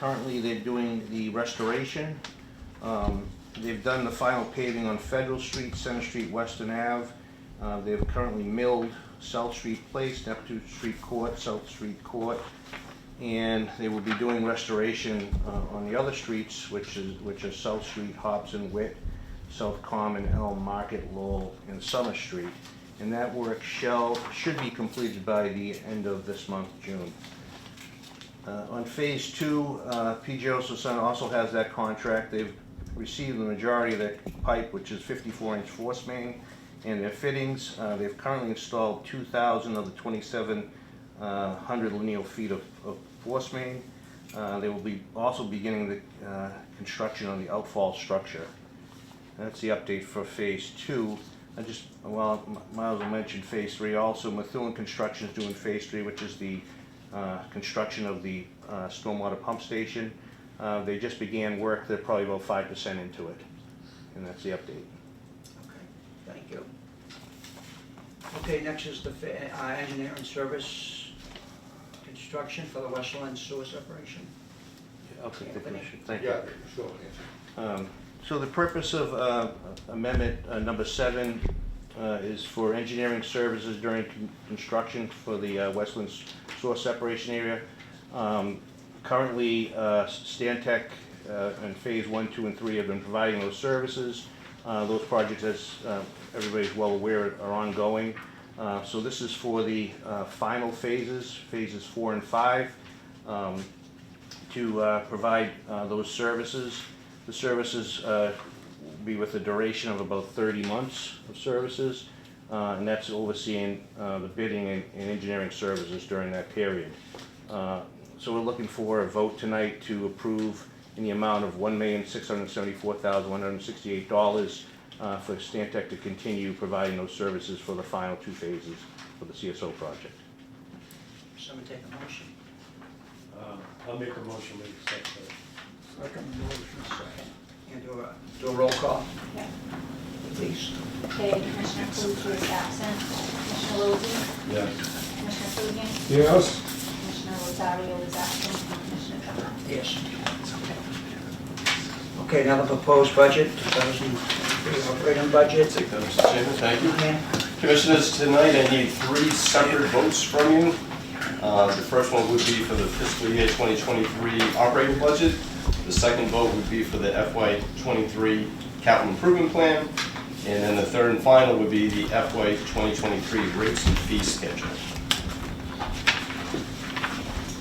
Currently, they're doing the restoration. They've done the final paving on Federal Street, Center Street, Western Ave. They've currently milled South Street Place, Neptune Street Court, South Street Court, and they will be doing restoration on the other streets, which are South Street, Hobson, Witt, South Common, Elm, Market, Lowell, and Summer Street. And that work should be completed by the end of this month, June. On phase 2, P.J. Son also has that contract. They've received the majority of that pipe, which is 54-inch force main, and their fittings. They've currently installed 2,000 of the 2,700 lineal feet of force main. They will be also beginning the construction on the outfall structure. That's the update for phase 2. Miles will mention phase 3 also. Methuen Construction is doing phase 3, which is the construction of the stormwater pump station. They just began work. They're probably about 5% into it, and that's the update. Okay, thank you. Okay, next is the engineering service construction for the Westland sewer separation. I'll take the commission. Thank you. Yeah, sure. So the purpose of amendment number 7 is for engineering services during construction for the Westland sewer separation area. Currently, Stantec in phase 1, 2, and 3 have been providing those services. Those projects, as everybody's well aware, are ongoing. So this is for the final phases 4 and 5, to provide those services. The services will be with a duration of about 30 months of services, and that's overseeing the bidding and engineering services during that period. So we're looking for a vote tonight to approve in the amount of $1,674,168 for Stantec to continue providing those services for the final 2 phases for the CSO project. Someone take a motion. I'll make a motion to accept that. Second motion. Second. And do a roll call, Yeah. please. Okay, Commissioner Calucci is absent. Commissioner Lozey? Yes. Commissioner Fugian? Yes. Commissioner Rosario is absent. And Commissioner Trahan? Yes. Okay, now the proposed budget, 2003 operating budget. Take that, Mr. Chairman, thank you. Yeah. Commissioners, tonight I need 3 separate votes from you. The first one would be for the fiscal year 2023 operating budget. The second vote would be for the FY23 capital improvement plan. And then the third and final would be the FY 2023 rates and fee schedule.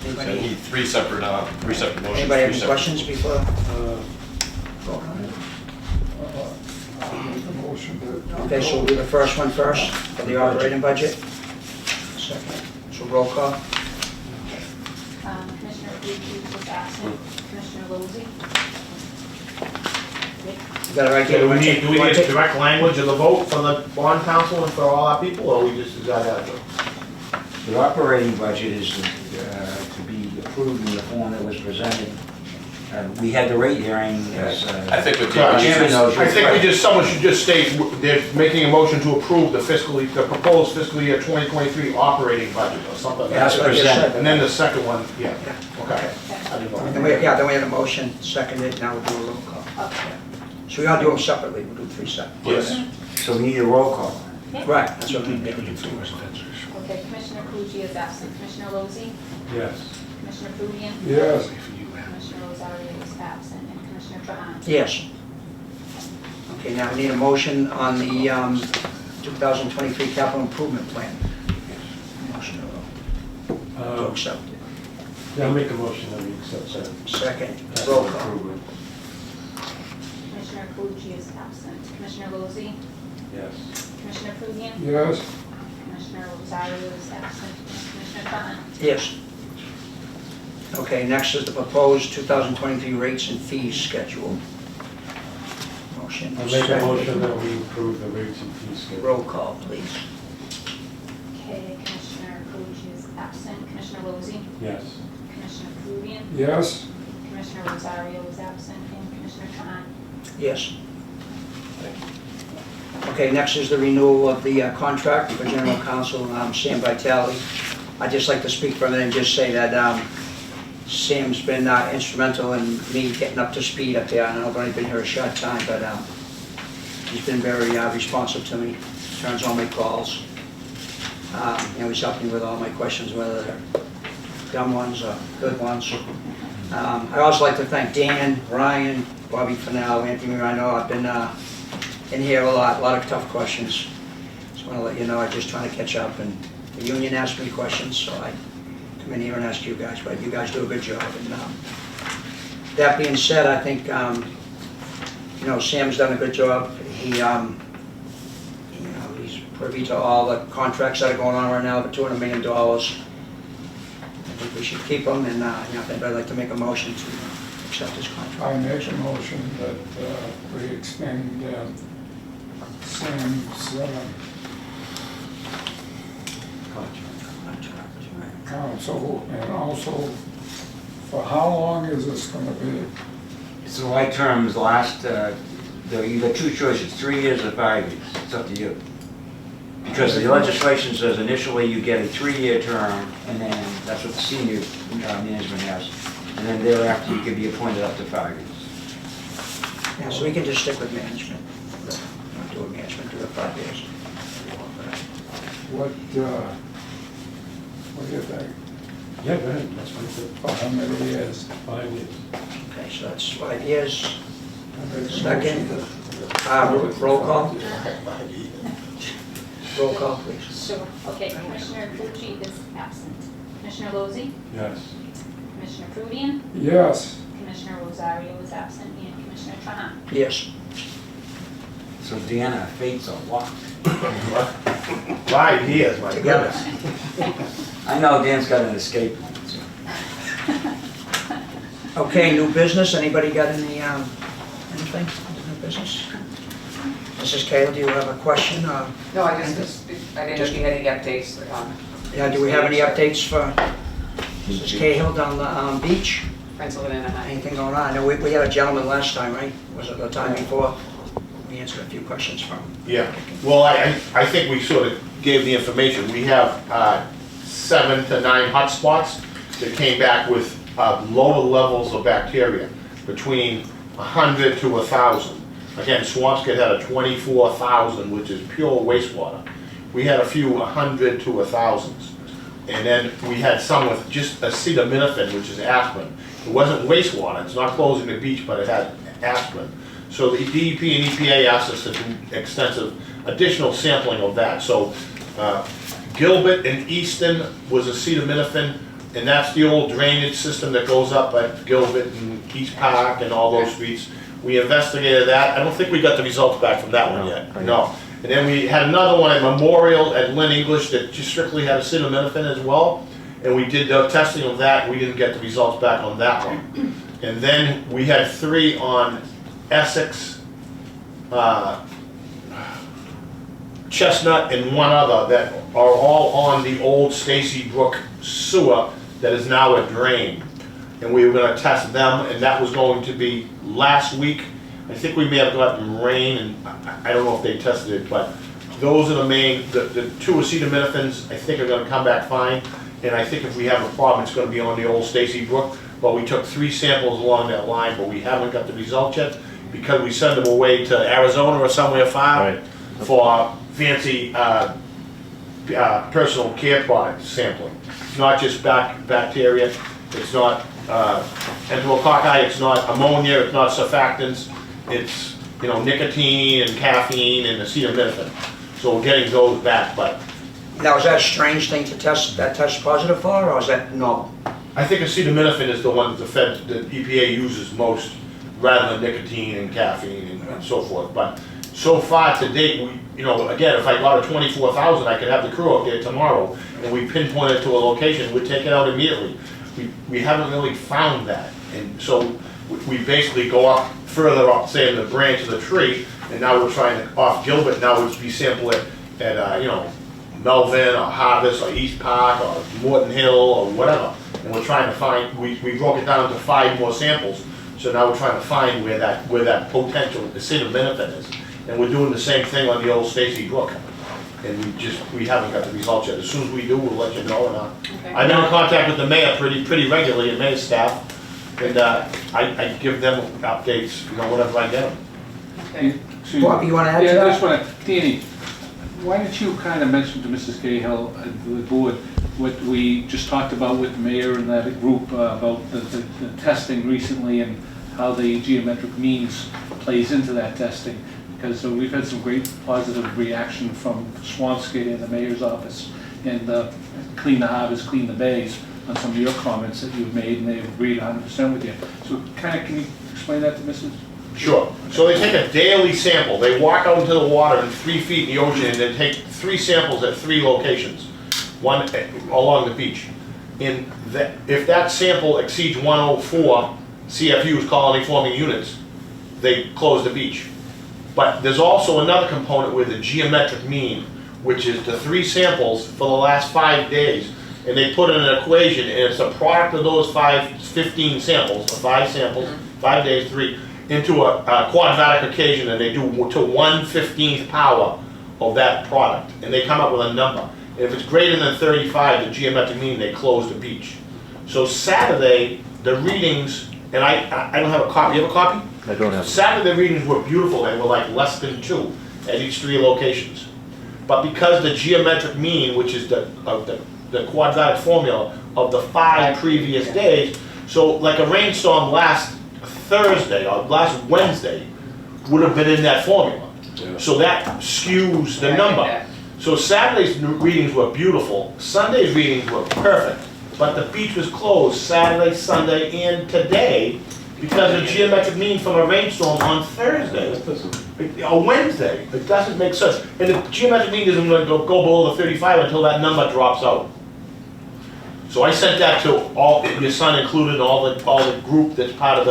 So I need 3 separate motions. Anybody have 3 any separate- questions before? Vote on it? I'll make a motion to. Okay, so we'll do the first one first, for the operating budget. Second, so roll call. Commissioner Calucci is absent. Commissioner Lozey? You got it right Okay, here? do we need direct language of the vote for the bond council and for all our people, or we just, is that The operating budget is to be approved in the form that was presented. We had the rate hearing as... I think with Chairman knows. I think someone should just state, they're making a motion to approve the proposed fiscal year 2023 operating budget or something. like As that. presented. And then the second one, yeah, okay. I didn't know. Then we had a motion, seconded, now we'll do a roll call. Okay. So we gotta do them separately, we'll do 3 separate. Yes. So we need a roll call. Right, that's what we need. Okay, Commissioner Calucci is absent. Commissioner Lozey? Yes. Commissioner Fugian? Yes. Commissioner Rosario is absent. And Commissioner Trahan? Yes. Okay, now we need a motion on the 2023 capital improvement plan. Motion to accept it. Yeah, I'll make a motion that we accept that. Second, roll call. Commissioner Calucci is absent. Commissioner Lozey? Yes. Commissioner Fugian? Yes. Commissioner Rosario is absent. And Commissioner Trahan? Yes. Okay, next is the proposed 2023 rates and fees schedule. Motion. I'll make a second. motion that we approve the rates and fees schedule. Roll call, please. Okay, Commissioner Calucci is absent. Commissioner Lozey? Yes. Commissioner Fugian? Yes. Commissioner Rosario is absent. And Commissioner Trahan? Yes. Okay, next is the renewal of the contract for General Counsel Sam Vitale. I'd just like to speak for a minute and just say that Sam's been instrumental in me getting up to speed up there. I know I've only been here a short time, but he's been very responsive to me, turns all my calls. He's helped me with all my questions, whether they're dumb ones or good ones. I also like to thank Dan, Ryan, Bobby Fennell, Anthony. I know I've been in here a lot of tough questions. Just want to let you know, I'm just trying to catch up, and the union asked me questions, so I come in here and ask you guys, but you guys do a good job. And that being said, I think Sam's done a good job. He's privy to all the contracts that are going on right now, the $200 million. I think we should keep them, and if anybody like to make a motion to accept this contract. I make a motion that we extend Sam's counsel, and also, for how long is this going to be? So like terms last, you got two choices, 3 years or 5 years. It's up to you. Because the legislation says initially you get a 3-year term, and then that's what the senior management has. And then thereafter you can be appointed up to 5 years. Yeah, so we can just stick with management. Not do management, do it 5 years. What do you think? Yeah, go ahead, that's fine. For how many years? 5 years. Okay, so that's 5 years. Second, roll call. Roll call, please. Sure. Okay, Commissioner Pucci is absent. Commissioner Lozey, Yes. Commissioner Prudian, Yes. Commissioner Rosario is absent, and Commissioner Trahan. Yes. So Deanna, fate's a lock. 5 years, my Together. goodness. I know Dan's got an escape plan, so. Okay, new business. Anybody got anything? New business? Mrs. Cahill, do you have a question? No, I didn't see any updates. Yeah, do we have any updates for Mrs. Cahill down the beach? Pennsylvania High. Anything going on? I know we had a gentleman last time, right? Was it the time before? We answered a few questions from him. Yeah, well, I think we sort of gave the information. We have 7 to 9 hotspots that came back with lower levels of bacteria, between 100 to 1,000. Again, Swampscott had a 24,000, which is pure wastewater. We had a few 100 to 1,000s. And then we had some with just acetaminophen, which is aspirin. It wasn't wastewater, it's not closing the beach, but it had aspirin. So the DEP and EPA asked us to do extensive additional sampling of that. So Gilbert and Easton was acetaminophen, and that's the old drainage system that goes up at Gilbert and East Park and all those streets. We investigated that. I don't think we got the results back from that one yet. No. And then we had another one at Memorial at Lynn English that just strictly had acetaminophen as well. And we did the testing of that. We didn't get the results back on that one. And then we had 3 on Essex, Chestnut, and one other that are all on the old Stacy Brook sewer that is now a drain. And we were going to test them, and that was going to be last week. I think we may have gotten rain, and I don't know if they tested it, but those are the main, the 2 acetaminophen I think are going to come back fine. And I think if we have a problem, it's going to be on the old Stacy Brook. But we took 3 samples along that line, but we haven't got the results yet because we send them away to Arizona or somewhere far for fancy personal care product sampling. It's not just bacteria, it's not enterococci, it's not ammonia, it's not surfactants, it's nicotine and caffeine and acetaminophen. So we're getting those back, but Now, is that a strange thing to test positive for, or is that normal? I think acetaminophen is the one that the EPA uses most, rather than nicotine and caffeine and so forth. But so far to date, again, if I got a 24,000, I could have the crew up there tomorrow, and we pinpoint it to a location, we'd take it out immediately. We haven't really found that, and so we basically go up further up, say in the branch of the tree, and now we're trying to off Gilbert. Now we'd be sample it at Melvin or Harvest or East Park or Morton Hill or whatever, and we're trying to find. We broke it down to 5 more samples, so now we're trying to find where that potential acetaminophen is, and we're doing the same thing on the old Stacy Brook. and we haven't got the results yet. As soon as we do, we'll let you know. And Okay. I've been in contact with the mayor pretty regularly, and mayor's staff, and I give them updates, whenever I get them. Okay. Excuse Bob, me. you wanna add to Yeah, that? I just want to, Danny, why don't you kind of mention to Mrs. Cahill and the board what we just talked about with the mayor and that group about the testing recently and how the geometric means plays into that testing? Because we've had some great positive reaction from Swampscott and the mayor's office, and Clean the Harbors, Clean the Bays, on some of your comments that you've made, and they've agreed 100% with you. So kind of, can you explain that to Mrs.? Sure. So they take a daily sample. They walk out into the water in 3 feet in the ocean, and they take 3 samples at 3 locations, one along the beach. If that sample exceeds 104 CFUs, colony forming units, they close the beach. But there's also another component with the geometric mean, which is the 3 samples for the last 5 days, and they put in an equation, and it's a product of those 15 samples, or 5 samples, 5 days, 3, into a quadratic equation, and they do to 1/15th power of that product, and they come up with a number. And if it's greater than 35, the geometric mean, they close the beach. So Saturday, the readings, and I don't have a copy. You have a copy? I don't have. Saturday readings were beautiful. They were like less than 2 at each 3 locations. But because the geometric mean, which is the quadratic formula of the 5 previous days, so like a rainstorm last Thursday or last Wednesday would have been in that formula. So that skews the number. So Saturday's readings were beautiful. Sunday's readings were perfect. But the beach was closed Saturday, Sunday, and today because of geometric mean from a rainstorm on Thursday or Wednesday. It doesn't make sense. And the geometric mean isn't going to go below the 35 until that number drops out. So I sent that to all, your son included, all the group that's part of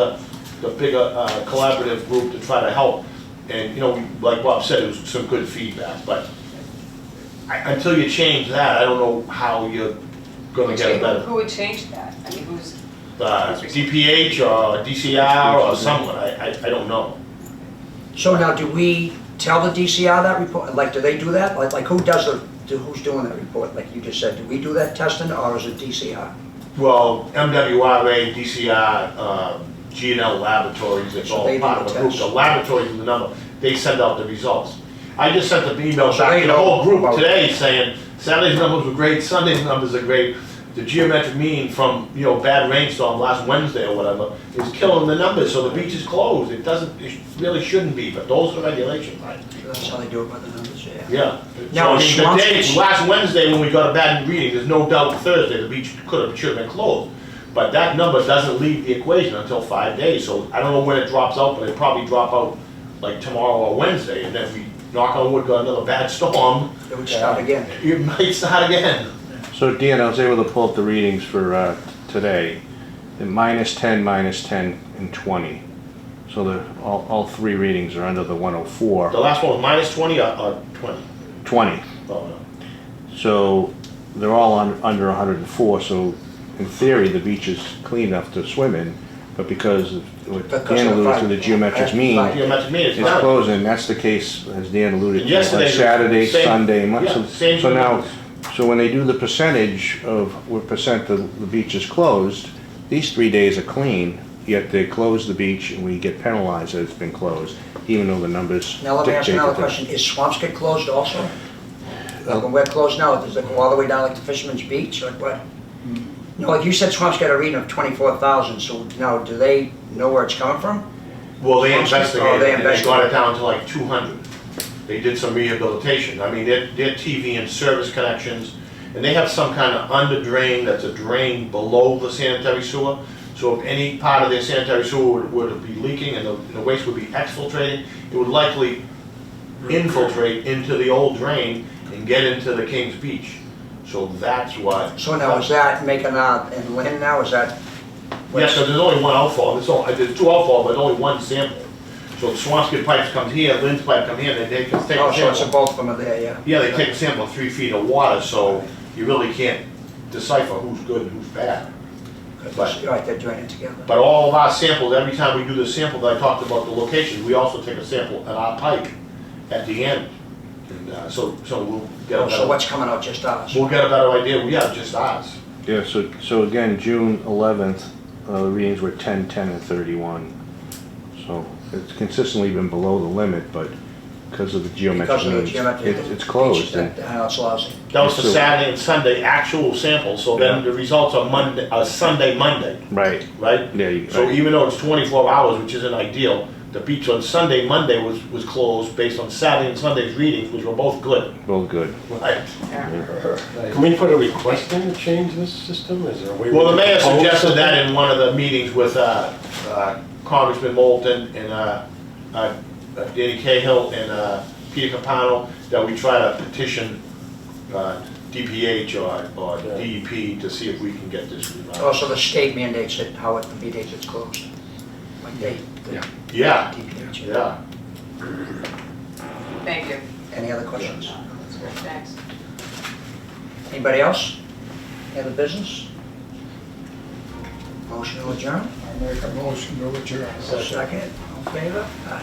the bigger collaborative group to try to help. And like Bob said, it was some good feedback. But until you change that, I don't know how you're going to get it better. Who would change that? I mean, who's? DPH or DCR or someone, I don't know. So now, do we tell the DCR that report? Like, do they do that? Like who does who's doing that report? Like you just said, do we do that testing or is it DCR? Well, MWRA, DCR, G&L Laboratories, it's So all they do part of the a group. test. The laboratories do the number. They send out the results. I just sent the email So back they to the know whole group about it. today saying Saturday's numbers were great, Sunday's numbers are great. The geometric mean from, bad rainstorm last Wednesday or whatever is killing the numbers, so the beach is closed. It really shouldn't be, but those are regulations, right? That's how they do it by the numbers, yeah. Yeah. Now, So, the Swampscott- day, last Wednesday when we got a bad reading, there's no doubt Thursday the beach should have been closed. But that number doesn't leave the equation until 5 days, so I don't know when it drops out, but it'll probably drop out like tomorrow or Wednesday, and then we, knock on wood, got another bad storm. It would start again. It might start again. So Dan, I was able to pull up the readings for today. The -10, -10, and 20. So all 3 readings are under the 104. The last one was -20 or 20? 20. Oh, no. So they're all under 104. So in theory, the beach is clean enough to swim in. But because of what Because Dan of the alluded to, the five- geometric mean Geometric mean, it's is not. closing. That's the case, as Dan alluded to, Yesterday, on Saturday, same- Sunday, yeah, Monday. same So now, numbers. so when they do the percentage of what percent the beach is closed, these 3 days are clean, yet they close the beach and we get penalized that it's been closed, even though the numbers Now let me ask dictate another that. question. Is Swampscott closed also? Like when we're closed now, does it go all the way down like the Fisherman's Beach, like what? No, like you said, Swampscott got a reading of 24,000, so now do they know where it's coming from? Well, they Oh, investigated they it, and they got investigated. it down to like 200. They did some rehabilitation. I mean, they're TV and service connections, and they have some kind of under drain that's a drain below the sanitary sewer. So if any part of their sanitary sewer would be leaking and the waste would be exfiltrating, it would likely infiltrate into the old drain and get into the King's Beach. So that's what. So now is that making in Lynn now, is that? Yes, so there's only one outfall. There's 2 outfall, but only 1 sample. So Swampscott pipes comes here, Lynn's pipe come here, they take Oh, a so it's sample. both of them are there, yeah. Yeah, they take a sample of 3 feet of water, so you really can't decipher who's good and who's bad. But, Right, they're joining together. but all of our samples, every time we do the sample that I talked about the locations, we also take a sample at our pipe at the end. And so we'll get a Oh, so better, what's coming out, just ours? we'll get a better idea, yeah, just ours. Yeah, so again, June 11th, the readings were 10, 10, and 31. So it's consistently been below the limit, but because of the geometric Because of the means, geometric. it's closed. and- I know, it's lousy. That was for So- Saturday and Sunday actual samples, so then the results are Monday, Sunday, Monday, Right, right? yeah, So right. even though it's 24 hours, which isn't ideal, the beach on Sunday, Monday was closed based on Saturday and Sunday's readings, which were both good, Both good. right? Can we put a request in to change this system? Is there a way? Well, the we mayor can propose suggested something? that in one of the meetings with Congressman Moulton and Danny Cahill and Peter Capano, that we try to petition DPH or DEP to see if we can get this revised. Also, the state mandates it, how it mandates it's closed. Like they, Yeah, DPH. yeah. Thank you. Any other questions? That's good, thanks. Anybody else? Any other business? Motion to adjourn? I make a motion to adjourn. Second, all in favor? Aye.